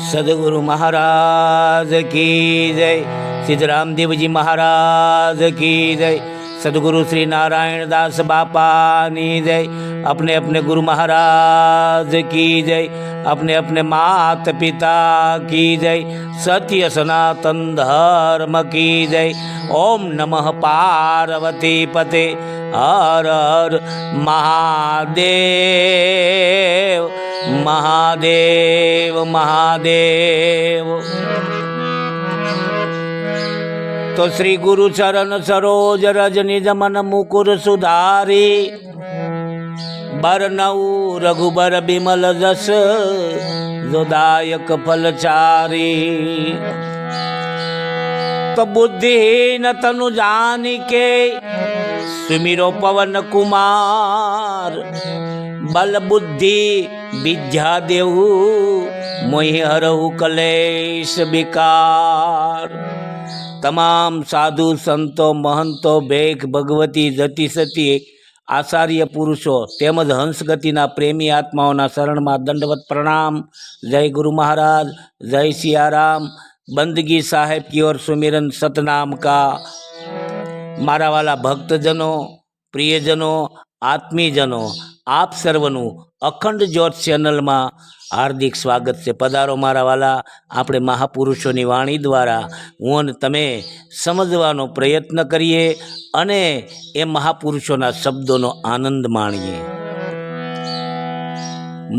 सदगुरु महाराज की जय। सिद्धरामदेव जी महाराज की जय। सदगुरु श्री नारायण दास बापानी जय। अपने अपने गुरु महाराज की जय। अपने अपने माता पिता की जय। सत्य सनातन धर्म की जय। ओम नमः पार्वती पते हर हर महादेव महादेव महादेव। तो श्री गुरु चरण सरोज रज निज मन मुकुर सुधारी। बरनऊ रघुबर बिमल जस जोदायक फलचारी। तो बुद्धिहीन तनु जानि के सुमिरो पवन कुमार। बल बुद्धि विद्या देहु मोहि हरहु कलेश विकार। तमाम साधु संतो महंतो भेख भगवती जति सती आचार्य पुरुषो तेमज हंसगतिना प्रेमी आत्माओं शरण में दंडवत प्रणाम। जय गुरु महाराज, जय सियाराम। बंदगी साहेब की ओर सुमिरन सतनाम का। मारा वाला भक्तजनों, प्रियजनों, आत्मीयजनों, आप सर्वनु अखंड ज्योत चैनल में हार्दिक स्वागत से। पधारो मारा वाला। આપણે મહાપુરુષોની વાણી દ્વારા હું અને તમે સમજવાનો પ્રયત્ન કરીએ અને એ મહાપુરુષોના શબ્દોનો આનંદ માણીએ।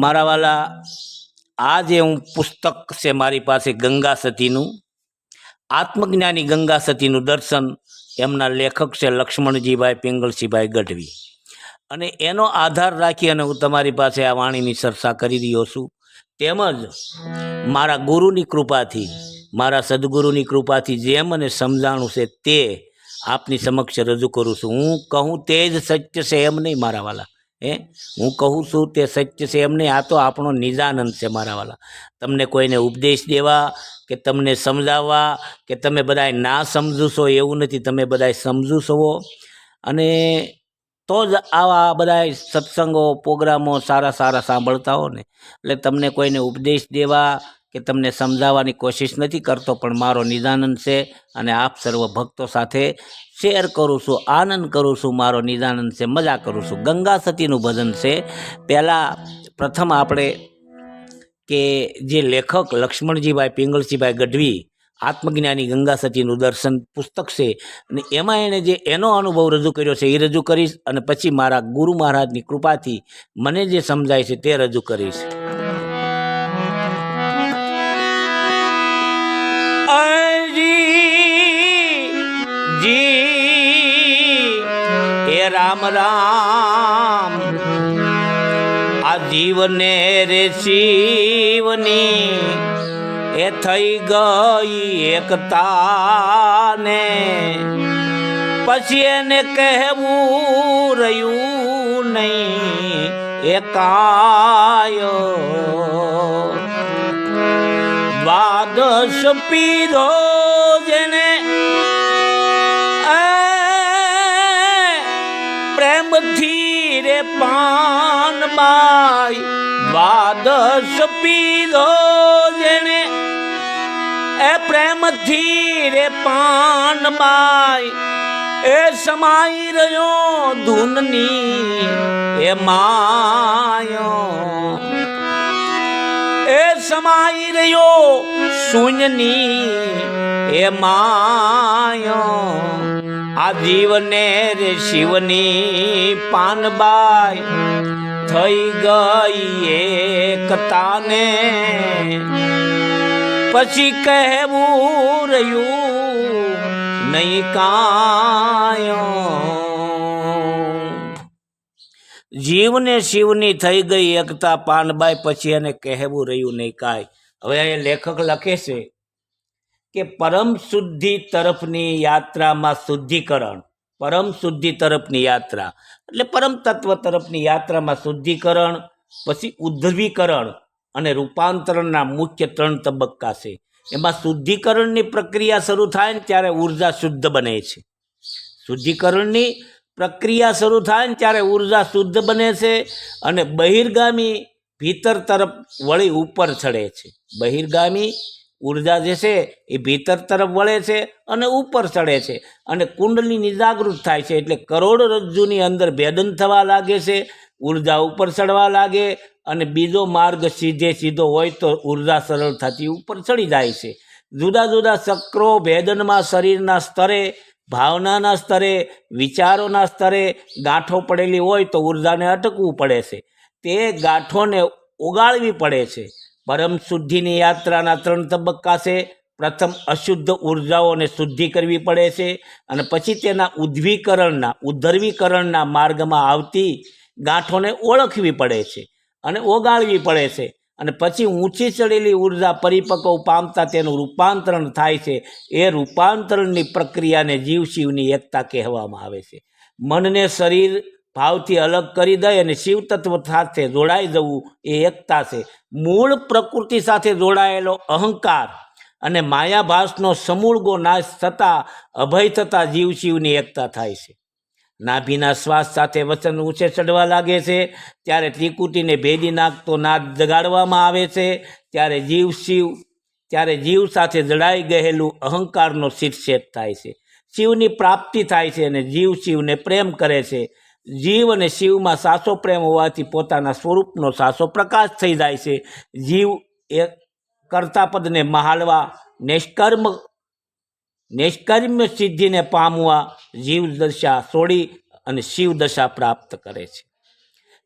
મારા વાલા, આજે હું પુસ્તક છે મારી પાસે ગંગા સતીનું, આત્મજ્ઞાની ગંગા સતીનું દર્શન। એમના લેખક છે લક્ષ્મણજીભાઈ પિંગલસિંહભાઈ ગઢવી અને એનો આધાર રાખી અને હું તમારી પાસે આ વાણીની ચર્ચા કરી રહ્યો છું। તેમજ મારા ગુરુની કૃપાથી, મારા સદગુરુની કૃપાથી જે મને સમજાણું છે તે આપની સમક્ષ રજૂ કરું છું। હું કહું તે જ સત્ય છે એમ નહીં મારા વાલા। હું કહું છું તે સત્ય છે એમ નહીં। આ તો આપણો નિજાનંદ છે મારા વાલા। તમને કોઈને ઉપદેશ દેવા કે તમને સમજાવવા કે તમે બધાય ના સમજો છો એવું નથી। તમે બધાય સમજો છો અને તો જ આવા બધા સત્સંગો પ્રોગ્રામો સારા સારા સાંભળતા હો ને। એટલે તમને કોઈને ઉપદેશ દેવા કે તમને સમજાવવાની કોશિશ નથી કરતો, પણ મારો નિજાનંદ છે અને આપ સર્વ ભક્તો સાથે શેર કરું છું, આનંદ કરું છું। મારો નિજાનંદ છે, મજા કરું છું। ગંગા સતીનું ભજન છે। પહેલાં પ્રથમ આપણે કે જે લેખક લક્ષ્મણજીભાઈ પિંગલસિંહભાઈ ગઢવી આત્મજ્ઞાની ગંગા સતીનું દર્શન પુસ્તક છે અને એમાં એણે જે એનો અનુભવ રજૂ કર્યો છે એ રજૂ કરીશ અને પછી મારા ગુરુ મહારાજની કૃપાથી મને જે સમજાય છે તે રજૂ કરીશ। हे राम राम आ जीवने रे शिवनी ए थई गई एकता ने पछी एने कहवू रह्यू नहीं एकायो। द्वादश पीधो जेने प्रेम थी रे पान बाई। द्वादश पीधो जेने ए प्रेम थी रे पान बाई। ए समाई रह्यो धूननी ए मायो। ए समाई रह्यो शून्यनी ए मायो। आ जीवने रे शिवनी पानबाई थई गई एकता ने पछी कहवू रह्यू नहीं कायो। जीवने शिवनी थई गई एकता पानबाई पछी एने कहवू रह्यू नहीं काय। हवे अहीं लेखक लखे छे કે પરમ શુદ્ધિ તરફની યાત્રામાં શુદ્ધિકરણ, પરમ શુદ્ધિ તરફની યાત્રા એટલે પરમ તત્વ તરફની યાત્રામાં શુદ્ધિકરણ, પછી ઉદ્ધવીકરણ અને રૂપાંતરણના મુખ્ય 3 તબક્કા છે। એમાં શુદ્ધિકરણની પ્રક્રિયા શરૂ થાય ને ત્યારે ઉર્જા શુદ્ધ બને છે। શુદ્ધિકરણની પ્રક્રિયા શરૂ થાય ને ત્યારે ઉર્જા શુદ્ધ બને છે અને બહિર્ગામી ભીતર તરફ વળી ઉપર ચડે છે. બહિર્ગામી ઉર્જા જે છે એ ભીતર તરફ વળે છે અને ઉપર ચડે છે અને કુંડલીની જાગૃત થાય છે, એટલે કરોડરજ્જુની અંદર ભેદન થવા લાગે છે, ઉર્જા ઉપર ચડવા લાગે અને બીજો માર્ગ સીધો હોય તો ઉર્જા સરળતાથી ઉપર ચડી જાય છે. જુદા જુદા ચક્રો ભેદનમાં શરીરના સ્તરે, ભાવનાના સ્તરે, વિચારોના સ્તરે ગાંઠો પડેલી હોય તો ઉર્જાને અટકવું પડે છે, તે ગાંઠોને ઓગાળવી પડે છે. પરમ શુદ્ધિની યાત્રાના 3 તબક્કા છે. પ્રથમ અશુદ્ધ ઉર્જાઓને શુદ્ધિ કરવી પડે છે અને પછી તેના ઉદ્ધરવીકરણના માર્ગમાં આવતી ગાંઠોને ઓળખવી પડે છે અને ઓગાળવી પડે છે અને પછી ઊંચી ચડેલી ઉર્જા પરિપક્વ પામતા તેનું રૂપાંતરણ થાય છે. એ રૂપાંતરણની પ્રક્રિયાને જીવ શિવની એકતા કહેવામાં આવે છે. મનને શરીર ભાવથી અલગ કરી દઈ અને શિવ તત્વ સાથે જોડાઈ જવું એ એકતા છે. મૂળ પ્રકૃતિ સાથે જોડાયેલો અહંકાર અને માયાભાસનો સમૂળગો નાશ થતાં અભય થતાં જીવ શિવની એકતા થાય છે. નાભીના શ્વાસ સાથે વચન ઊંચે ચડવા લાગે છે, ત્યારે ત્રિકુટીને ભેદી નાખતો નાદ જગાડવામાં આવે છે. ત્યારે જીવ સાથે જડાઈ ગયેલું અહંકારનો શિરછેદ થાય છે. શિવની પ્રાપ્તિ થાય છે અને જીવ શિવને પ્રેમ કરે છે. જીવ અને શિવમાં સાચો પ્રેમ હોવાથી પોતાના સ્વરૂપનો સાચો પ્રકાશ થઈ જાય છે. જીવ એ કર્તાપદને મહાલવા, નૈષ્કર્મ્ય સિદ્ધિને પામવા જીવ દશા છોડી અને શિવ દશા પ્રાપ્ત કરે છે.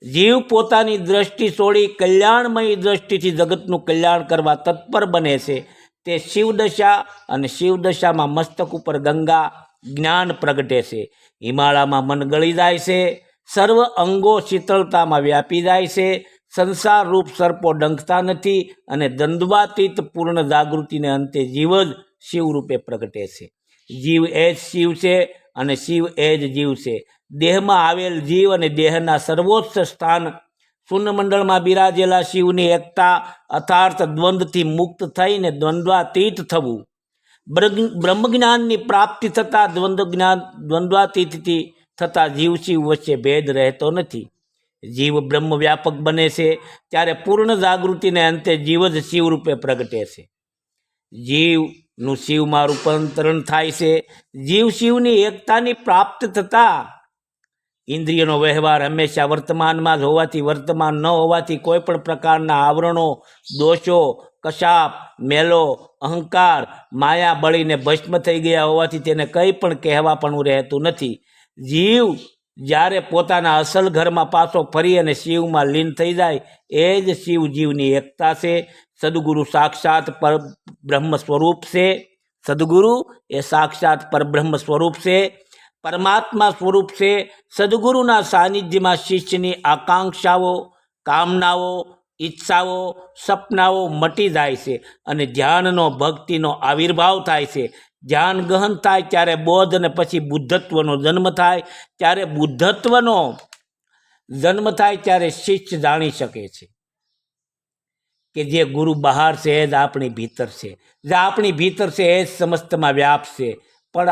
જીવ પોતાની દ્રષ્ટિ છોડી કલ્યાણમય દ્રષ્ટિથી જગતનું કલ્યાણ કરવા તત્પર બને છે. તે શિવદશા અને શિવદશામાં મસ્તક ઉપર ગંગા જ્ઞાન પ્રગટે છે. હિમાલયમાં મન ગળી જાય છે. સર્વ અંગો શીતળતામાં વ્યાપી જાય છે. સંસાર રૂપ સર્પો ડંખતા નથી અને દ્વંદ્વાતીત પૂર્ણ જાગૃતિને અંતે જીવ જ શિવ રૂપે પ્રગટે છે. જીવ એ જ શિવ છે અને શિવ એ જ જીવ છે. દેહમાં આવેલ જીવ અને દેહના સર્વોચ્ચ સ્થાન શૂન્યમંડળમાં બિરાજેલા શિવની એકતા અર્થાત દ્વંદ્વથી મુક્ત થઈને દ્વંદ્વાતીત થવું. બ્રહ્મજ્ઞાનની પ્રાપ્તિ થતાં દ્વંદ્વાતીતથી થતાં જીવ શિવ વચ્ચે ભેદ રહેતો નથી. જીવ બ્રહ્મ વ્યાપક બને છે ત્યારે પૂર્ણ જાગૃતિને અંતે જીવ જ શિવ રૂપે પ્રગટે છે. જીવનું શિવમાં રૂપાંતરણ થાય છે. જીવ શિવની એકતાની પ્રાપ્ત થતાં ઇન્દ્રિયનો વ્યવહાર હંમેશા વર્તમાનમાં જ હોવાથી, વર્તમાન ન હોવાથી કોઈ પણ પ્રકારના આવરણો, દોષો, કશાપ, મેલો, અહંકાર, માયા બળીને ભસ્મ થઈ ગયા હોવાથી તેને કંઈ પણ કહેવા પણ રહેતું નથી. જીવ જ્યારે પોતાના અસલ ઘરમાં પાછો ફરી અને શિવમાં લીન થઈ જાય એ જ શિવ જીવની એકતા છે. સદગુરુ સાક્ષાત પરબ્રહ્મ સ્વરૂપ છે. સદગુરુ એ સાક્ષાત પરબ્રહ્મ સ્વરૂપ છે, પરમાત્મા સ્વરૂપ છે. સદગુરુના સાનિધ્યમાં શિષ્યની આકાંક્ષાઓ, કામનાઓ, ઈચ્છાઓ, સપનાઓ મટી જાય છે અને ધ્યાનનો, ભક્તિનો આવિર્ભાવ થાય છે. ધ્યાન ગહન થાય ત્યારે બોધ અને પછી બુદ્ધત્વનો જન્મ થાય. ત્યારે શિષ્ય જાણી શકે છે કે જે ગુરુ બહાર છે એ જ આપણી ભીતર છે, જે આપણી ભીતર છે એ જ સમસ્તમાં વ્યાપ છે. પણ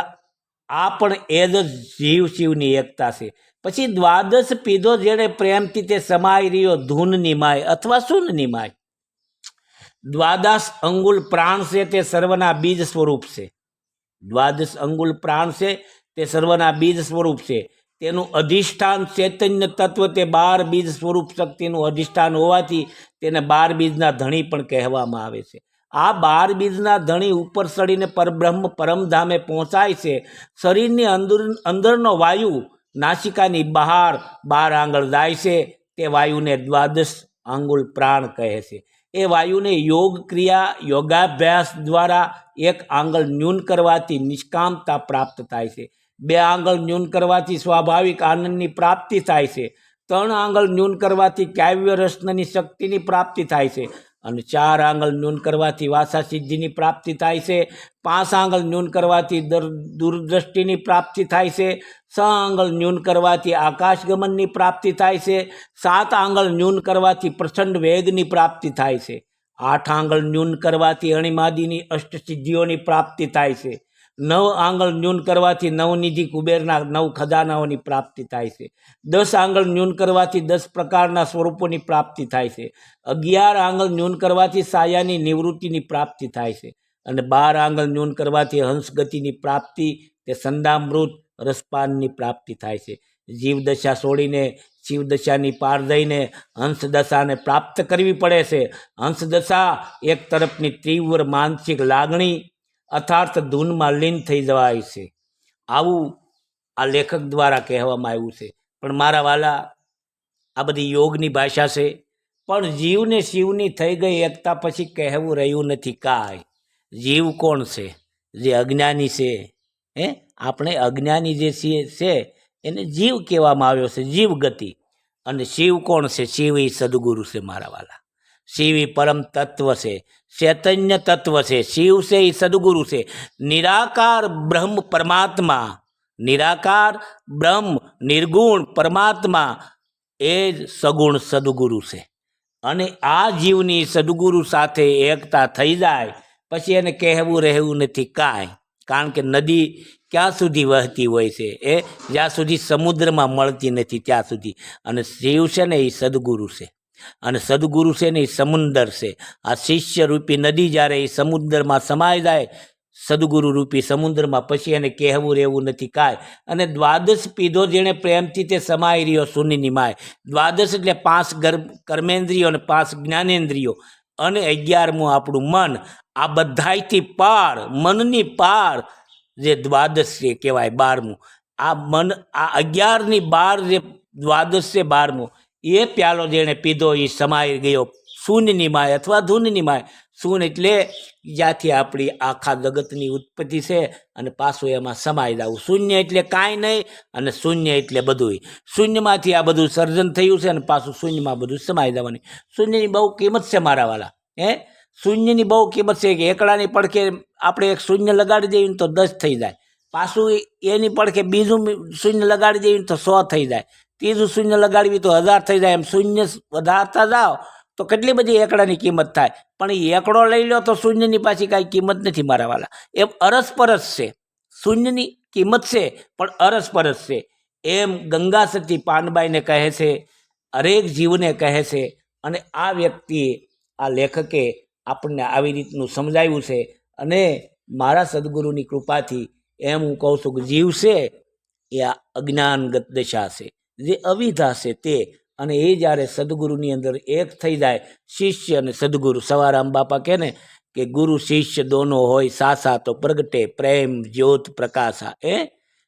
આ પણ એ જ જીવ શિવની એકતા છે. પછી દ્વાદશ પીધો જેણે પ્રેમથી તે સમાઈ રહ્યો ધૂનની માય અથવા શૂન્યની માય. દ્વાદશ અંગુલ પ્રાણ છે તે સર્વના બીજ સ્વરૂપ છે. દ્વાદશ અંગુલ પ્રાણ છે તે સર્વના બીજ સ્વરૂપ છે. તેનું અધિષ્ઠાન ચૈતન્ય તત્વ તે 12 બીજ સ્વરૂપ શક્તિનું અધિષ્ઠાન હોવાથી તેને 12 બીજના ધણી પણ કહેવામાં આવે છે. આ 12 બીજના ધણી ઉપર ચડીને પરબ્રહ્મ પરમધામે પહોંચાય છે. શરીરની અંદરનો વાયુ નાસિકાની બહાર 12 આંગળ જાય છે. તે વાયુને દ્વાદશ આંગુલ પ્રાણ કહે છે. એ વાયુને યોગ ક્રિયા, યોગાભ્યાસ દ્વારા 1 આંગળ ન્યૂન કરવાથી નિષ્કામતા પ્રાપ્ત થાય છે. 2 આંગળ ન્યૂન કરવાથી સ્વાભાવિક આનંદની પ્રાપ્તિ થાય છે. 3 આંગળ ન્યૂન કરવાથી કાવ્ય રસની શક્તિની પ્રાપ્તિ થાય છે અને 4 આંગળ ન્યૂન કરવાથી વાસા સિદ્ધિની પ્રાપ્તિ થાય છે. 5 આંગળ ન્યૂન કરવાથી દૂરદ્રષ્ટિની પ્રાપ્તિ થાય છે. 6 આંગળ ન્યૂન કરવાથી આકાશગમનની પ્રાપ્તિ થાય છે. 7 આંગળ ન્યૂન કરવાથી પ્રચંડ વેગની પ્રાપ્તિ થાય છે. 8 આંગળ ન્યૂન કરવાથી અણિમાદિની અષ્ટસિદ્ધિઓની પ્રાપ્તિ થાય છે 9 આંગળ ન્યૂન કરવાથી નવનિધિ કુબેરના 9 ખજાનાઓની પ્રાપ્તિ થાય છે. 10 આંગળ ન્યૂન કરવાથી 10 પ્રકારના સ્વરૂપોની પ્રાપ્તિ થાય છે. 11 આંગળ ન્યૂન કરવાથી સાયાની નિવૃત્તિની પ્રાપ્તિ થાય છે. અને 12 આંગળ ન્યૂન કરવાથી હંસગતિની પ્રાપ્તિ, તે સંદામૃત રસપાનની પ્રાપ્તિ થાય છે. જીવદશા છોડીને શિવદશાની પાર જઈને હંસદશાને પ્રાપ્ત કરવી પડે છે. હંસદશા એક તરફની તીવ્ર માનસિક લાગણી અર્થાત ધૂનમાં લીન થઈ જવાય છે. આવું આ લેખક દ્વારા કહેવામાં આવ્યું છે. પણ મારા વાલા, આ બધી યોગની ભાષા છે. પણ જીવને શિવની થઈ ગઈ એકતા પછી કહેવું રહ્યું નથી કાંઈ. જીવ કોણ છે? જે અજ્ઞાની છે. આપણે અજ્ઞાની જે છે એને જીવ કહેવામાં આવ્યો છે, જીવ ગતિ. અને શિવ કોણ છે? શિવ એ સદગુરુ છે મારા વાલા. શિવ એ પરમ તત્વ છે, ચૈતન્ય તત્વ છે. શિવ છે એ સદગુરુ છે. નિરાકાર બ્રહ્મ પરમાત્મા, નિરાકાર બ્રહ્મ નિર્ગુણ પરમાત્મા એ જ સગુણ સદગુરુ છે. અને આ જીવની સદગુરુ સાથે એકતા થઈ જાય પછી એને કહેવું રહેવું નથી કાંઈ. કારણ કે નદી ક્યાં સુધી વહેતી હોય છે? એ જ્યાં સુધી સમુદ્રમાં મળતી નથી ત્યાં સુધી. અને શિવ છે ને એ સદગુરુ છે. અને સદગુરુ છે ને એ સમુદર છે. આ શિષ્ય રૂપી નદી જ્યારે એ સમુદ્રમાં સમાઈ જાય, સદગુરુ રૂપી સમુદ્રમાં, પછી એને કહેવું રહેવું નથી કાંઈ. અને દ્વાદશ પીધો જેણે પ્રેમથી તે સમાઈ રહ્યો શૂન્યની માય. દ્વાદશ એટલે 5 કર્મેન્દ્રિયો અને 5 જ્ઞાનેન્દ્રિયો અને 11મું આપણું મન. આ બધાયથી પાર, મનની પાર જે દ્વાદશ છે કહેવાય, 12મું. આ મન, આ 11ની 12 જે દ્વાદશ છે 12મું, એ પ્યાલો જેણે પીધો એ સમાઈ ગયો શૂન્યની માય અથવા ધૂનની માય. શૂન્ય એટલે જ્યાંથી આપણી આખા જગતની ઉત્પત્તિ છે અને પાછું એમાં સમાઈ જવું. શૂન્ય એટલે કાંઈ નહીં અને શૂન્ય એટલે બધું. શૂન્યમાંથી આ બધું સર્જન થયું છે અને પાછું શૂન્યમાં બધું સમાઈ જવાની. શૂન્યની બહુ કિંમત છે મારા વાલા. શૂન્યની બહુ કિંમત છે કે એકડાની પડખે આપણે એક શૂન્ય લગાડી દઈએ તો 10 થઈ જાય. પાછું એની પડખે બીજું શૂન્ય લગાડી દઈએ તો 100 થઈ જાય. ત્રીજું શૂન્ય લગાડવી તો 1000 થઈ જાય. એમ શૂન્ય વધારતા જાઓ તો કેટલી બધી એકડાની કિંમત થાય. પણ એ એકડો લઈ લો તો શૂન્યની પાછી કાંઈ કિંમત નથી મારા વાલા. એમ અરસપરસ છે. શૂન્યની કિંમત છે પણ અરસપરસ છે. એમ ગંગા સતી પાનબાઈને કહે છે, હરેક જીવને કહે છે. અને આ વ્યક્તિએ, આ લેખકે આપણને આવી રીતનું સમજાવ્યું છે. અને મારા સદગુરુની કૃપાથી એમ હું કહું છું કે જીવ છે એ આ અજ્ઞાનગત દશા છે, જે અવિધા છે તે. અને એ જ્યારે સદગુરુની અંદર એક થઈ જાય, શિષ્ય અને સદગુરુ, સવારામ બાપા કહે ને કે ગુરુ શિષ્ય દોનો હોય સાસા તો પ્રગટે પ્રેમ જ્યોત પ્રકાશા.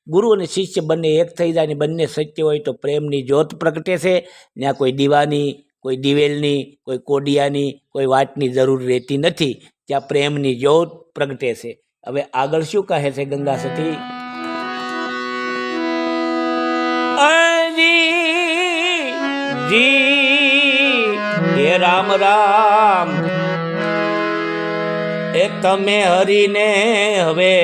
ગુરુ અને શિષ્ય બંને એક થઈ જાય ને બંને સત્ય હોય તો પ્રેમની જ્યોત પ્રગટે છે. ત્યાં કોઈ દીવાની, કોઈ દિવેલની, કોઈ કોડિયાની, કોઈ વાટની જરૂર રહેતી નથી. ત્યાં પ્રેમની જ્યોત પ્રગટે છે. હવે આગળ શું કહે છે ગંગા સતી? હે રામ રામ, એ તમે હરીને હવે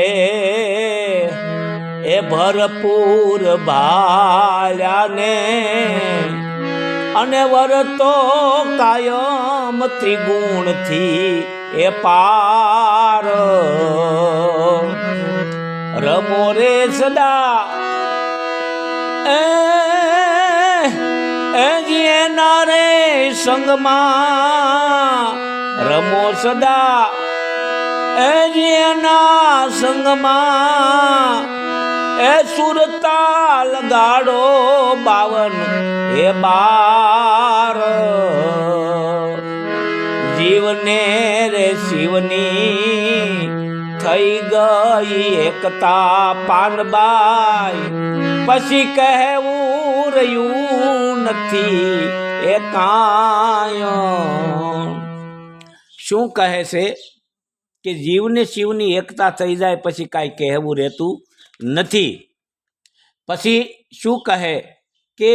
એ ભરપૂર ભાલ્યાને અને વરતો કાયમ ત્રિગુણથી એ પાર. રમો રે સદા એના રે સંગમાં, રમો સદા એના સંગમાં. એ સુરતા લગાડો 52 એ 12. જીવને રે શિવની થઈ ગઈ એકતા પાનબાઈ, પછી કહેવું રહ્યું નથી એ કાંઈ. શું કહે છે કે જીવને શિવની એકતા થઈ જાય પછી કાંઈ કહેવું રહેતું નથી. પછી શું કહે કે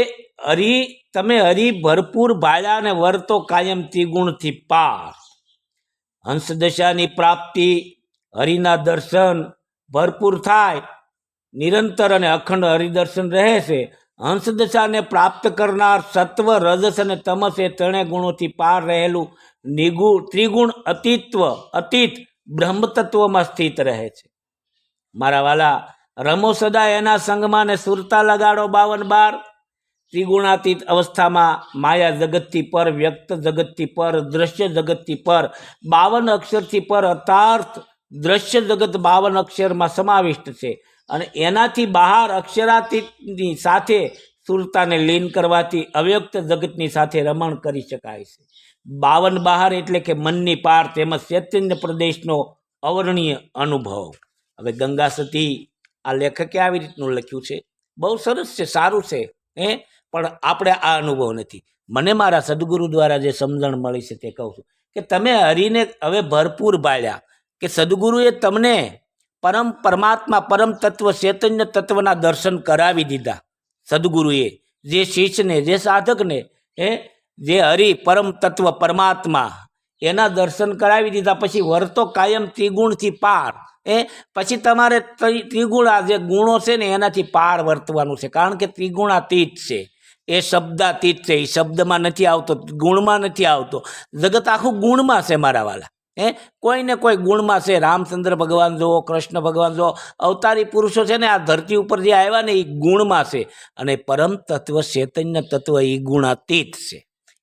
તમે હરી ભરપૂર ભાળ્યા અને વર્તો કાયમ ત્રિગુણથી પાર. હંસદશાની પ્રાપ્તિ, હરિના દર્શન ભરપૂર થાય, નિરંતર અને અખંડ હરિદર્શન રહે છે. હંસદશાને પ્રાપ્ત કરનાર સત્વ, રજસ અને તમસ એ 3 ગુણોથી પાર રહેલું ત્રિગુણ અતીત બ્રહ્મતત્વમાં સ્થિત રહે છે. મારા વાલા, રમો સદા એના સંગમાં ને સુરતા લગાડો 52 ત્રિગુણાતીત અવસ્થામાં માયા જગતથી પર, વ્યક્ત જગતથી પર, દ્રશ્ય જગતથી પર, 52 અક્ષરથી પર અર્થાર્થ દ્રશ્ય જગત 52 અક્ષરમાં સમાવિષ્ટ છે અને એનાથી બહાર અક્ષરાતીતની સાથે સુરતાને લીન કરવાથી અવ્યક્ત જગતની સાથે રમણ કરી શકાય છે. 52 બહાર એટલે કે મનની પાર તેમજ ચૈતન્ય પ્રદેશનો અવર્ણનીય અનુભવ. હવે ગંગા સતી આ લેખકે આવી રીતનું લખ્યું છે, બહુ સરસ છે, સારું છે, પણ આપણે આ અનુભવ નથી. મને મારા સદગુરુ દ્વારા જે સમજણ મળી છે તે કહું છું કે તમે હરિને હવે ભરપૂર ભાળ્યા કે સદગુરુએ તમને પરમાત્મા પરમ તત્વ ચૈતન્ય તત્વના દર્શન કરાવી દીધા. સદગુરુએ જે શિષ્યને, જે સાધકને જે હરિ પરમ તત્વ પરમાત્મા એના દર્શન કરાવી દીધા પછી વર્તો કાયમ ત્રિગુણથી પાર. પછી તમારે ત્રિગુણા જે ગુણો છે ને એનાથી પાર વર્તવાનું છે, કારણ કે ત્રિગુણાતીત છે, એ શબ્દાતીત છે, એ શબ્દમાં નથી આવતો, ગુણમાં નથી આવતો. જગત આખું ગુણમાં છે મારા વાલા. કોઈને કોઈ ગુણમાં છે. રામચંદ્ર ભગવાન જુઓ, કૃષ્ણ ભગવાન જુઓ, અવતારી પુરુષો છે ને આ ધરતી ઉપર જે આવ્યા ને એ ગુણમાં છે, અને પરમ તત્વ ચૈતન્ય તત્વ એ ગુણાતીત છે,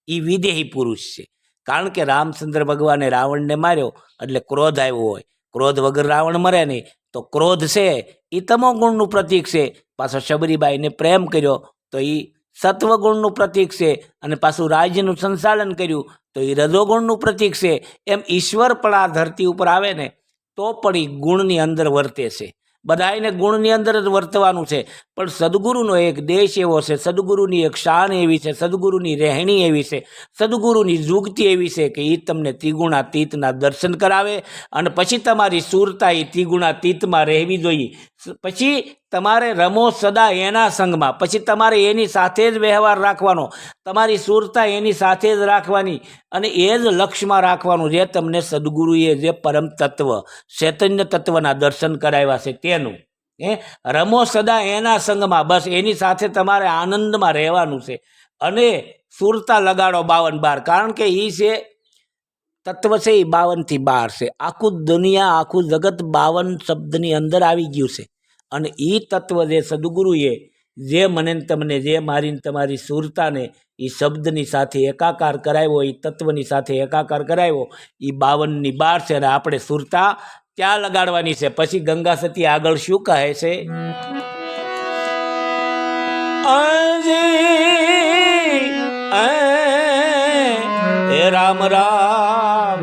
એ વિદેહી પુરુષ છે. કારણ કે રામચંદ્ર ભગવાને રાવણને માર્યો એટલે ક્રોધ આવ્યો હોય, ક્રોધ વગર રાવણ મરે નહીં, તો ક્રોધ છે એ તમો ગુણનું પ્રતીક છે. પાછો શબરીબાઈને પ્રેમ કર્યો તો એ સત્વગુણનું પ્રતીક છે, અને પાછું રાજ્યનું સંચાલન કર્યું તો એ રજોગુણનું પ્રતીક છે. એમ ઈશ્વર પણ આ ધરતી ઉપર આવે ને તો પણ એ ગુણની અંદર વર્તે છે. બધાને ગુણની અંદર જ વર્તવાનું છે. પણ સદગુરુનો એક દેશ એવો છે, સદગુરુની એક શાન એવી છે, સદગુરુની રહેણી એવી છે, સદગુરુની જુગતી એવી છે કે એ તમને ત્રિગુણાતીતના દર્શન કરાવે અને પછી તમારી સુરતા એ ત્રિગુણાતીતમાં રહેવી જોઈએ. પછી તમારે રમો સદા એના સંગમાં, પછી તમારે એની સાથે જ વ્યવહાર રાખવાનો, તમારી સુરતા એની સાથે જ રાખવાની અને એ જ લક્ષ્યમાં રાખવાનું જે તમને સદગુરુએ જે પરમ તત્વ ચૈતન્ય તત્વના દર્શન કરાવ્યા છે તેનું. રમો સદા એના સંગમાં, બસ એની સાથે તમારે આનંદમાં રહેવાનું છે અને સુરતા લગાડો 52 કારણ કે એ છે તત્વ છે એ 52 થી 12 છે. આખું દુનિયા, આખું જગત 52 શબ્દની અંદર આવી ગયું છે અને એ તત્વ જે સદગુરુએ જે મને તમને, જે મારીને તમારી સુરતાને એ શબ્દની સાથે એકાકાર કરાવ્યો, એ તત્વની સાથે એકાકાર કરાવ્યો, એ 52 ની 12 છે અને આપણે સુરતા ત્યાં લગાડવાની છે. પછી ગંગા સતી આગળ શું કહે છે? હે રામ રામ,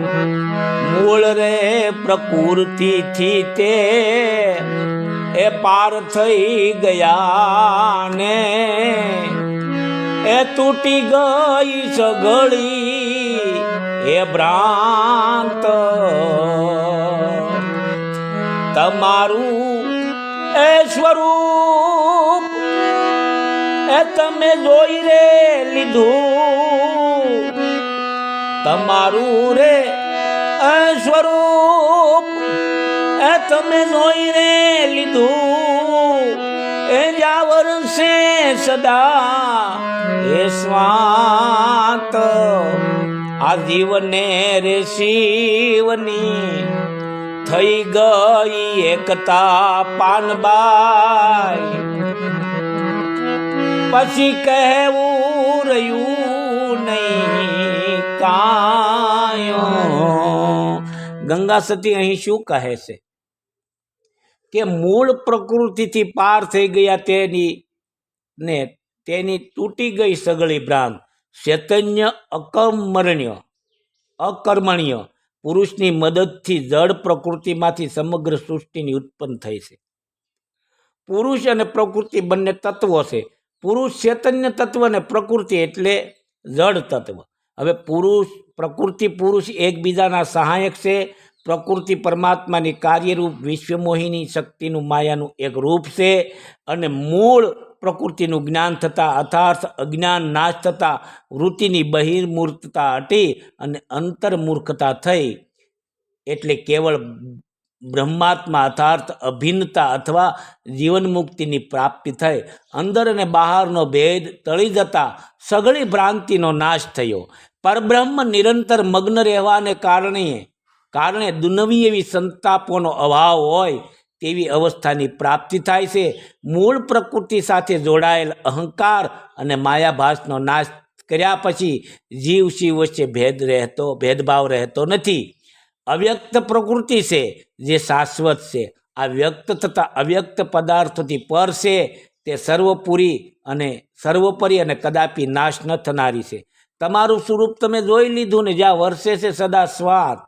મૂળ રે પ્રકૃતિથી તે એ પાર થઈ ગયા ને એ તૂટી ગઈ સગળી એ ભ્રાંત. તમારું એ સ્વરૂપ એ તમે જોઈ રે લીધું, તમારું રે સ્વરૂપ એ તમે જોઈ રે લીધું, એ જાવર છે સદા એ સ્વાત. આ જીવને રે શિવની થઈ ગઈ એકતા પાનબાઈ, પછી કહેવું રહ્યું નહીં કાયો. ગંગા સતી અહીં શું કહે છે કે મૂળ પ્રકૃતિથી પાર થઈ ગયા તેની તૂટી ગઈ સગળી ભ્રાંત. ચૈતન્ય અકર્મણ્ય પુરુષની મદદથી જડ પ્રકૃતિમાંથી સમગ્ર સૃષ્ટિની ઉત્પન્ન થઈ છે. પુરુષ અને પ્રકૃતિ બંને તત્વો છે. પુરુષ ચૈતન્ય તત્વ અને પ્રકૃતિ એટલે જડ તત્વ. હવે પ્રકૃતિ પુરુષ એકબીજાના સહાયક છે. પ્રકૃતિ પરમાત્માની કાર્યરૂપ વિશ્વમોહિની શક્તિનું માયાનું એક રૂપ છે અને મૂળ પ્રકૃતિનું જ્ઞાન થતાં અર્થાર્થ અજ્ઞાન નાશ થતાં વૃત્તિની બહિર્મૂર્તતા હટી અને અંતર્મૂર્ખતા થઈ એટલે કેવળ બ્રહ્માત્મા અર્થાર્થ અભિન્નતા અથવા જીવન મુક્તિની પ્રાપ્તિ થઈ. અંદર અને બહારનો ભેદ ટળી જતા સઘળી ભ્રાંતિનો નાશ થયો. પરબ્રહ્મ નિરંતર મગ્ન રહેવાને કારણે દુનવી એવી સંતાપોનો અભાવ હોય તેવી અવસ્થાની પ્રાપ્તિ થાય છે. મૂળ પ્રકૃતિ સાથે જોડાયેલ અહંકાર અને માયાભાસનો નાશ કર્યા પછી જીવ શિવ વચ્ચે ભેદભાવ રહેતો નથી. અવ્યક્ત પ્રકૃતિ છે જે શાશ્વત છે. આ વ્યક્ત તથા અવ્યક્ત પદાર્થોથી પર છે. તે સર્વોપરી અને કદાપી નાશ ન થનારી છે. તમારું સ્વરૂપ તમે જોઈ લીધું ને, જ્યાં વર્ષે છે સદા સ્વાત.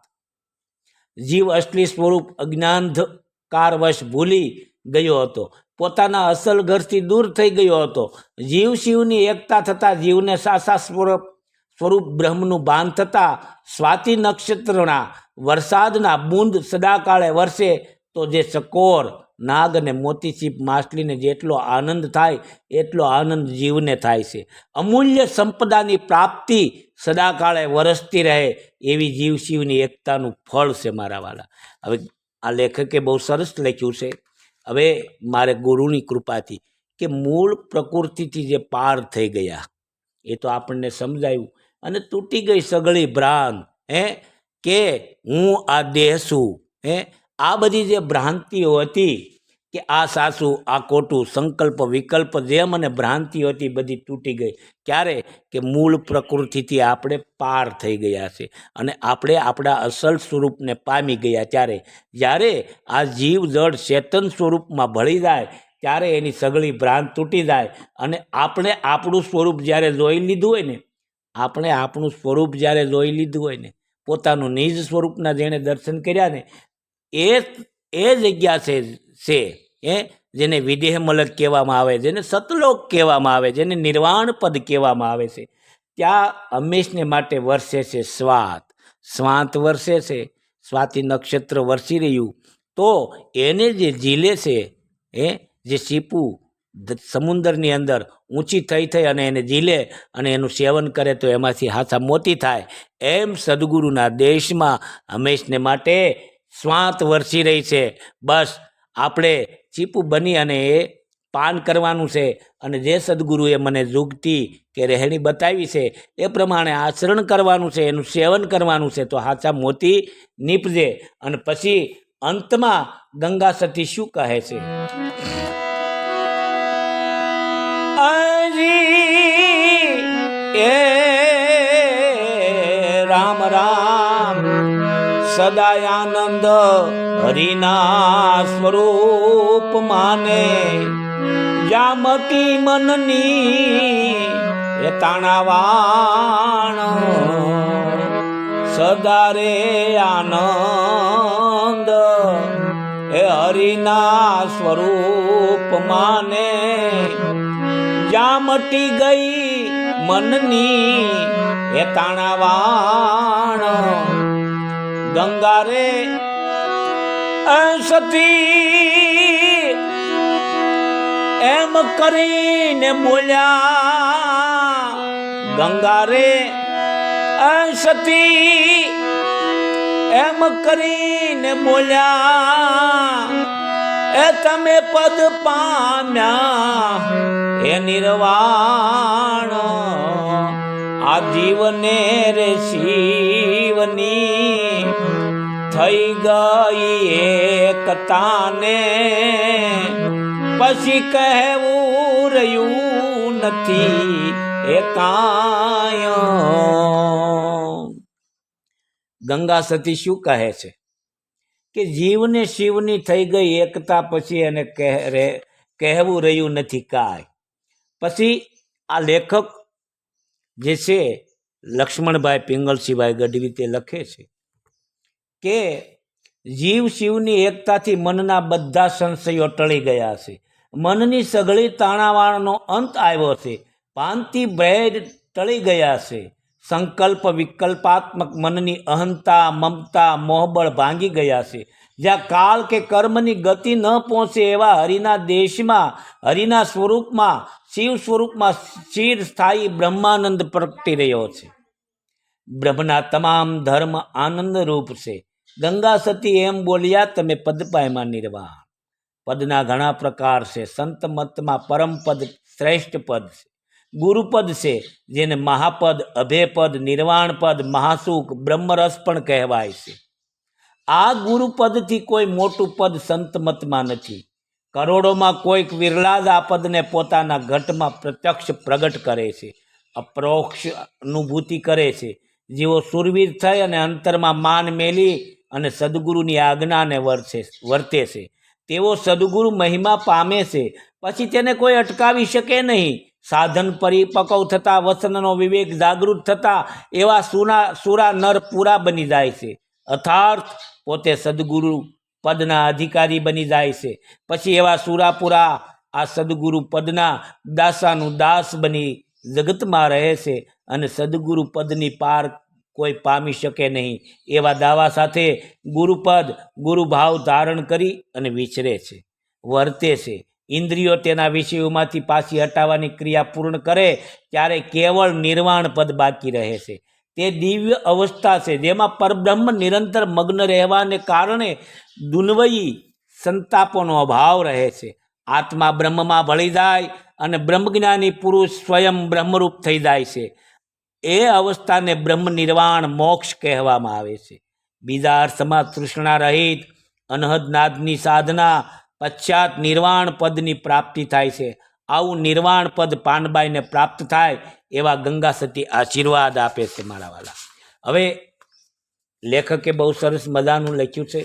જીવ અસલી સ્વરૂપ અજ્ઞાનકારવશ ભૂલી ગયો હતો. પોતાના અસલ ઘરથી દૂર થઈ ગયો હતો. જીવ શિવની એકતા થતાં જીવને સાચા સ્વરૂપ બ્રહ્મનું ભાન થતાં સ્વાતિ નક્ષત્રના વરસાદના બૂંદ સદાકાળે વરસે તો જે ચકોર, નાગ અને મોતીચીપ માછલીને જેટલો આનંદ થાય એટલો આનંદ જીવને થાય છે. અમૂલ્ય સંપદાની પ્રાપ્તિ સદાકાળે વરસતી રહે એવી જીવ શિવની એકતાનું ફળ છે મારા વાલા. હવે આ લેખકે બહુ સરસ લખ્યું છે. હવે મારે ગુરુની કૃપાથી કે મૂળ પ્રકૃતિથી જે પાર થઈ ગયા એ તો આપણને સમજાયું અને તૂટી ગઈ સગળી ભ્રાંત કે હું આ દેહ છું. આ બધી જે ભ્રાંતિઓ હતી કે આ સાચું આ ખોટું, સંકલ્પ વિકલ્પ જેમ અને ભ્રાંતિઓ હતી બધી તૂટી ગઈ. ક્યારે? કે મૂળ પ્રકૃતિથી આપણે પાર થઈ ગયા છે અને આપણે આપણા અસલ સ્વરૂપને પામી ગયા. જ્યારે આ જીવ જળ ચેતન સ્વરૂપમાં ભળી જાય ત્યારે એની સગળી ભ્રાંત તૂટી જાય અને આપણે આપણું સ્વરૂપ જ્યારે જોઈ લીધું હોય ને પોતાનું નિજ સ્વરૂપના જેણે દર્શન કર્યા ને એ જગ્યા છે જેને વિદેહ મલક કહેવામાં આવે, જેને સતલોક કહેવામાં આવે, જેને નિર્વાણ પદ કહેવામાં આવે છે. ત્યાં હંમેશને માટે વરસે છે સ્વાત વરસે છે. સ્વાતિ નક્ષત્ર વરસી રહ્યું તો એને જે ઝીલે છે જે સીપું સમુદ્રની અંદર ઊંચી થઈ અને એને ઝીલે અને એનું સેવન કરે તો એમાંથી હાથા મોતી થાય. એમ સદગુરુના દેશમાં હંમેશને માટે સ્વાત વરસી રહી છે. બસ આપણે ચીપું બની અને એ પાન કરવાનું છે અને જે સદગુરુએ મને જુગતી કે રહેણી બતાવી છે એ પ્રમાણે આચરણ કરવાનું છે, એનું સેવન કરવાનું છે તો હાચા મોતી નીપજે. અને પછી અંતમાં ગંગા સતી શું કહે છે? રામ રામ સદા આનંદ હરિના સ્વરૂપ માને, જામતી મનની એ તાણાવાણ સદા રે આનંદ એ હરિના સ્વરૂપ માને. જામટી ગઈ મનની એ તાણાવાણ ગંગા રે સતી એમ કરીને બોલ્યા. ગંગા રે સતી એમ કરીને બોલ્યા એ તમે પદ પામ્યા એ નિર્વાણ. આ જીવને રે શિવની થઈ ગઈ એકતાને પછી કહેવું રહ્યું નથી એ કાંઈ. ગંગા સતી શું કહે છે કે જીવને શિવની થઈ ગઈ એકતા પછી એને કહેવું રહ્યું નથી કાંઈ. પછી આ લેખક જે છે લક્ષ્મણભાઈ પિંગલસિંહભાઈ ગઢવી તે લખે છે કે જીવ શિવની એકતાથી મનના બધા સંશયો ટળી ગયા છે. મનની સઘળી તાણાવાણનો અંત આવ્યો છે. પાંતિ ભેદ ટળી ગયા છે. સંકલ્પ વિકલ્પાત્મક મનની અહંતા મમતા મોહબળ ભાંગી ગયા છે. જ્યાં કાળ કે કર્મની ગતિ ન પહોંચે એવા હરિના દેશમાં, હરિના સ્વરૂપમાં, શિવ સ્વરૂપમાં ચિર સ્થાયી બ્રહ્માનંદ પ્રગટી રહ્યો છે. બ્રહ્મના તમામ ધર્મ આનંદ રૂપ છે. ગંગા સતી એમ બોલ્યા તમે પદ પામ્યા નિર્વાણ. પદના ઘણા પ્રકાર છે. સંત મતમાં પરમ પદ શ્રેષ્ઠ પદ છે. ગુરુપદ છે જેને મહાપદ, અભેપદ, નિર્વાણ પદ, મહાસુખ, બ્રહ્મરસ પણ કહેવાય છે. આ ગુરુપદથી કોઈ મોટું પદ સંત મતમાં નથી. કરોડોમાં કોઈક વિરલા જ આ પદને પોતાના ઘટમાં પ્રત્યક્ષ પ્રગટ કરે છે, અપરોક્ષ અનુભૂતિ કરે છે. જેઓ સુરવીર થઈ અને અંતરમાં માન મેલી અને સદગુરુની આજ્ઞાને વર્તે છે, તેઓ સદગુરુ મહિમા પામે છે. પછી તેને કોઈ અટકાવી શકે નહીં. સાધન પરિપક્વ થતાં, વસનનો વિવેક જાગૃત થતાં એવા સુરા નર પૂરા બની જાય છે. અર્થાત પોતે સદગુરુ પદના અધિકારી બની જાય છે. પછી એવા સુરાપુરા આ સદગુરુ પદના દાસાનું દાસ બની જગતમાં રહે છે અને સદગુરુ પદની પાર કોઈ પામી શકે નહીં એવા દાવા સાથે ગુરુપદ ગુરુભાવ ધારણ કરી અને વિચરે છે, વર્તે છે. ઇન્દ્રિયો તેના વિષયોમાંથી પાછી હટાવવાની ક્રિયા પૂર્ણ કરે ત્યારે કેવળ નિર્વાણ પદ બાકી રહે છે. તે દિવ્ય અવસ્થા છે જેમાં પરબ્રહ્મ નિરંતર મગ્ન રહેવાને કારણે દુન્વયી સંતાપોનો અભાવ રહે છે. આત્મા બ્રહ્મમાં ભળી જાય અને બ્રહ્મજ્ઞાની પુરુષ સ્વયં બ્રહ્મરૂપ થઈ જાય છે. એ અવસ્થાને બ્રહ્મ નિર્વાણ મોક્ષ કહેવામાં આવે છે. બીજા અર્થમાં તૃષ્ણા રહિત અનહદનાદની સાધના પશ્ચાત નિર્વાણ પદની પ્રાપ્તિ થાય છે. આવું નિર્વાણ પદ પાનબાઈને પ્રાપ્ત થાય એવા ગંગા સતી આશીર્વાદ આપે છે મારા વાલા. હવે લેખકે બહુ સરસ મજાનું લખ્યું છે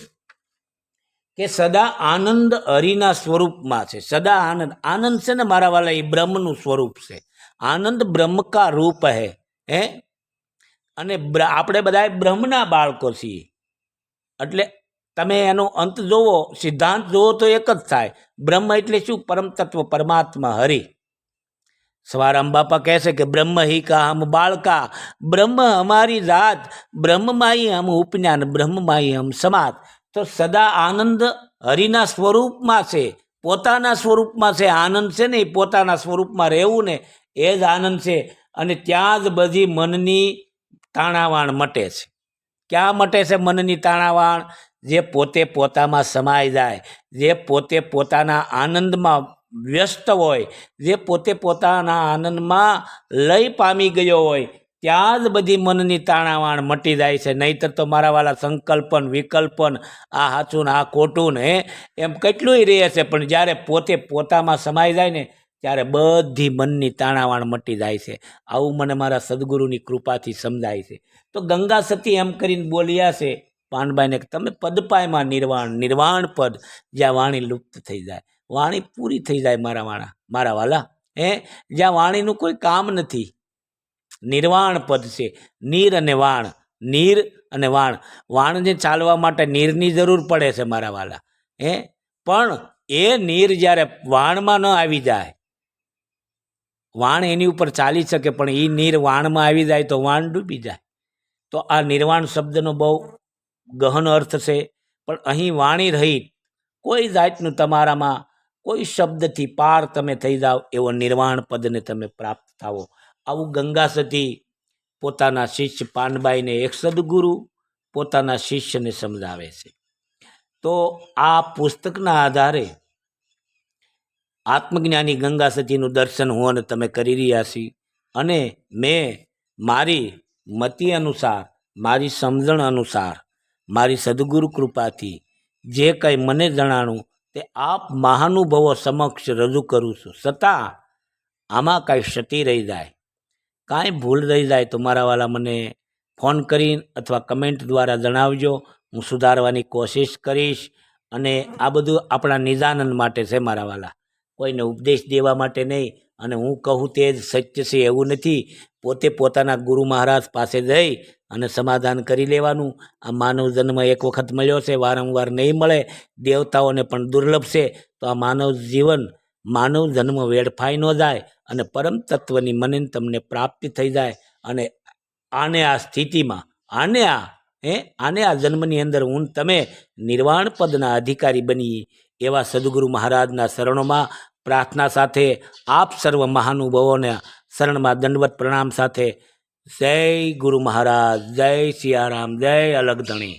કે સદા આનંદ હરિના સ્વરૂપમાં છે. સદા આનંદ, આનંદ છે ને મારા વાલા, એ બ્રહ્મનું સ્વરૂપ છે. આનંદ બ્રહ્મ કા રૂપ હે અને આપણે બધા બ્રહ્મના બાળકો છીએ. એટલે તમે એનો અંત જોવો, સિદ્ધાંત જોવો તો એક જ થાય. બ્રહ્મ એટલે શું? પરમ તત્વ પરમાત્મા હરિ. સવારામ બાપા કહે છે કે બ્રહ્મ હિ કા હમ બાળકા, બ્રહ્મ હમારી જાત, બ્રહ્મમાં હી હમ ઉપજ્ઞાન, બ્રહ્મમાં હી હમ સમાત. તો સદા આનંદ હરિના સ્વરૂપમાં છે, પોતાના સ્વરૂપમાં છે. આનંદ છે ને એ પોતાના સ્વરૂપમાં રહેવું ને એ જ આનંદ છે. અને ત્યાં જ બધી મનની તાણાવાણ મટે છે. ક્યાં મટે છે મનની તાણાવાણ? જે પોતે પોતામાં સમાઈ જાય, જે પોતે પોતાના આનંદમાં વ્યસ્ત હોય, જે પોતે પોતાના આનંદમાં લય પામી ગયો હોય, ત્યાં જ બધી મનની તાણાવાણ મટી જાય છે. નહીંતર તો મારા વાલા સંકલ્પન વિકલ્પન, આ સાચું ને આ ખોટું ને એમ કેટલું રહે છે. પણ જ્યારે પોતે પોતામાં સમાઈ જાય ને ત્યારે બધી મનની તાણાવાણ મટી જાય છે. આવું મને મારા સદગુરુની કૃપાથી સમજાય છે. તો ગંગા સતી એમ કરીને બોલ્યા છે પાનબાઈને કે તમે પદપાયમાં નિર્વાણ પદ, જ્યાં વાણી લુપ્ત થઈ જાય, વાણી પૂરી થઈ જાય મારા વાલા, જ્યાં વાણીનું કોઈ કામ નથી. નિર્વાણ પદ છે. નીર અને વાણ, નીર અને વાણ. વાણને ચાલવા માટે નીરની જરૂર પડે છે મારા વાલા, પણ એ નીર જ્યારે વાણમાં ન આવી જાય, વાણ એની ઉપર ચાલી શકે પણ એ નીર વાણમાં આવી જાય તો વાણ ડૂબી જાય. તો આ નિર્વાણ શબ્દનો બહુ ગહન અર્થ છે. પણ અહીં વાણી રહિત કોઈ જાતનું તમારામાં કોઈ શબ્દથી પાર તમે થઈ જાઓ એવો નિર્વાણ પદને તમે પ્રાપ્ત થાવો. આવું ગંગા સતી પોતાના શિષ્ય પાનબાઈને એક સદગુરુ પોતાના શિષ્યને સમજાવે છે. તો આ પુસ્તકના આધારે આત્મજ્ઞાની ગંગા સતીનું દર્શન હું અને તમે કરી રહ્યા છીએ. અને મેં મારી મતિ અનુસાર, મારી સમજણ અનુસાર, મારી સદગુરુ કૃપાથી જે કંઈ મને જણાણું તે આપ મહાનુભવો સમક્ષ રજૂ કરું છું. છતાં આમાં કાંઈ ક્ષતિ રહી જાય, કાંઈ ભૂલ રહી જાય તો મારા વાલા મને ફોન કરી અથવા કમેન્ટ દ્વારા જણાવજો. હું સુધારવાની કોશિશ કરીશ. અને આ બધું આપણા નિજાનંદ માટે છે મારા વાલા, કોઈને ઉપદેશ દેવા માટે નહીં. અને હું કહું તે જ સત્ય છે એવું નથી. પોતે પોતાના ગુરુ મહારાજ પાસે જઈ અને સમાધાન કરી લેવાનું. આ માનવ જન્મ એક વખત મળ્યો છે, વારંવાર નહીં મળે. દેવતાઓને પણ દુર્લભ છે. તો આ માનવ જીવન, માનવ જન્મ વેડફાઈ ન જાય અને પરમ તત્વની મને તમને પ્રાપ્તિ થઈ જાય. અને આને આ સ્થિતિમાં, આને આ જન્મની અંદર હું તમે નિર્વાણ પદના અધિકારી બની એવા સદગુરુ મહારાજના શરણોમાં પ્રાર્થના સાથે આપ સર્વ મહાનુભાવોને શરણમાં દંડવત પ્રણામ સાથે જય ગુરુ મહારાજ, જય સિયારામ, જય અલગધણી.